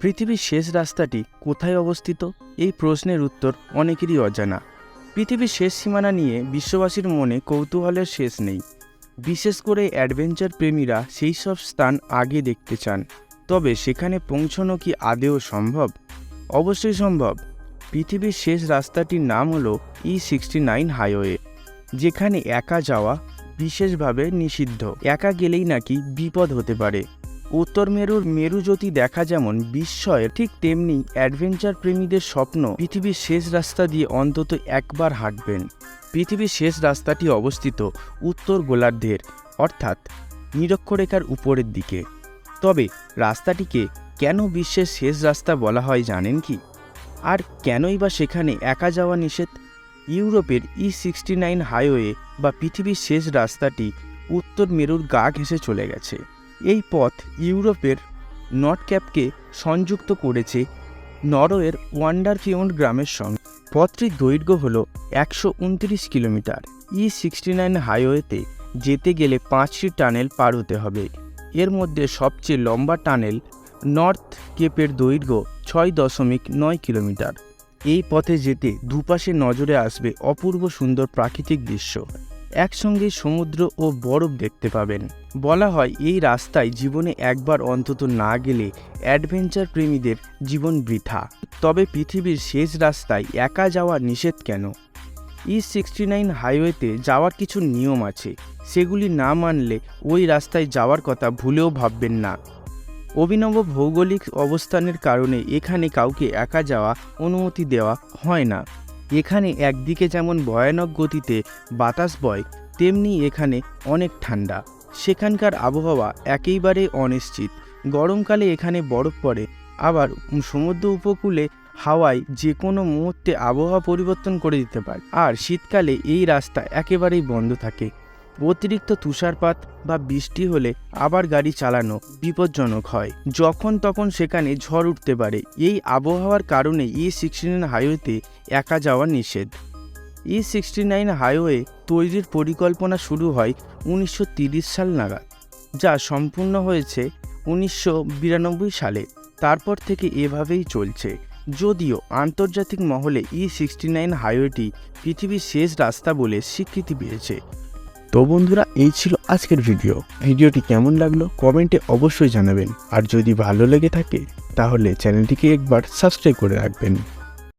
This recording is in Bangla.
পৃথিবীর শেষ রাস্তাটি কোথায় অবস্থিত? এই প্রশ্নের উত্তর অনেকেরই অজানা। পৃথিবীর শেষ সীমানা নিয়ে বিশ্ববাসীর মনে কৌতূহলের শেষ নেই। বিশেষ করে অ্যাডভেঞ্চার প্রেমীরা সেই সব স্থান আগে দেখতে চান। তবে সেখানে পৌঁছানো কি আদৌ সম্ভব? অবশ্যই সম্ভব। পৃথিবীর শেষ রাস্তাটির নাম হলো E69 হাইওয়ে, যেখানে একা যাওয়া বিশেষভাবে নিষিদ্ধ। একা গেলেই নাকি বিপদ হতে পারে। উত্তর মেরুর মেরুজ্যোতি দেখা যেমন বিস্ময়ের, ঠিক তেমনি অ্যাডভেঞ্চার প্রেমীদের স্বপ্ন পৃথিবীর শেষ রাস্তা দিয়ে অন্তত একবার হাঁটবেন। পৃথিবীর শেষ রাস্তাটি অবস্থিত উত্তর গোলার্ধের, অর্থাৎ নিরক্ষরেখার উপরের দিকে। তবে রাস্তাটিকে কেন বিশ্বের শেষ রাস্তা বলা হয় জানেন কি? আর কেনই বা সেখানে একা যাওয়া নিষেধ? ইউরোপের E69 হাইওয়ে বা পৃথিবীর শেষ রাস্তাটি উত্তর মেরুর গা ঘেঁষে চলে গেছে। এই পথ ইউরোপের নর্থ ক্যাপকে সংযুক্ত করেছে নরওয়ের ওয়ান্ডারফিউন্ড গ্রামের সঙ্গে। পথটির দৈর্ঘ্য হল 129 কিলোমিটার। E69 হাইওয়েতে যেতে গেলে 5টি টানেল পার হতে হবে। এর মধ্যে সবচেয়ে লম্বা টানেল নর্থ কেপের দৈর্ঘ্য 6.9 কিলোমিটার। এই পথে যেতে দুপাশে নজরে আসবে অপূর্ব সুন্দর প্রাকৃতিক দৃশ্য। একসঙ্গে সমুদ্র ও বরফ দেখতে পাবেন। বলা হয় এই রাস্তায় জীবনে একবার অন্তত না গেলে অ্যাডভেঞ্চার প্রেমীদের জীবন বৃথা। তবে পৃথিবীর শেষ রাস্তায় একা যাওয়া নিষেধ কেন? E69 হাইওয়েতে যাওয়ার কিছু নিয়ম আছে, সেগুলি না মানলে ওই রাস্তায় যাওয়ার কথা ভুলেও ভাববেন না। অভিনব ভৌগোলিক অবস্থানের কারণে এখানে কাউকে একা যাওয়া অনুমতি দেওয়া হয় না। এখানে একদিকে যেমন ভয়ানক গতিতে বাতাস বয়, তেমনি এখানে অনেক ঠান্ডা। সেখানকার আবহাওয়া একেবারে অনিশ্চিত। গরমকালে এখানে বরফ পড়ে, আবার সমুদ্র উপকূলে হাওয়ায় যে কোনো মুহূর্তে আবহাওয়া পরিবর্তন করে দিতে পারে। আর শীতকালে এই রাস্তা একেবারেই বন্ধ থাকে। অতিরিক্ত তুষারপাত বা বৃষ্টি হলে আবার গাড়ি চালানো বিপজ্জনক হয়। যখন তখন সেখানে ঝড় উঠতে পারে। এই আবহাওয়ার কারণে E69 হাইওয়েতে একা যাওয়া নিষেধ। E69 হাইওয়ে তৈরির পরিকল্পনা শুরু হয় 1930 সাল নাগাদ, যা সম্পূর্ণ হয়েছে 1992 সালে। তারপর থেকে এভাবেই চলছে। যদিও আন্তর্জাতিক মহলে E69 হাইওয়েটি পৃথিবীর শেষ রাস্তা বলে স্বীকৃতি পেয়েছে। তো বন্ধুরা, এই ছিল আজকের ভিডিওটি কেমন লাগলো কমেন্টে অবশ্যই জানাবেন। আর যদি ভালো লেগে থাকে তাহলে চ্যানেলটিকে একবার সাবস্ক্রাইব করে রাখবেন।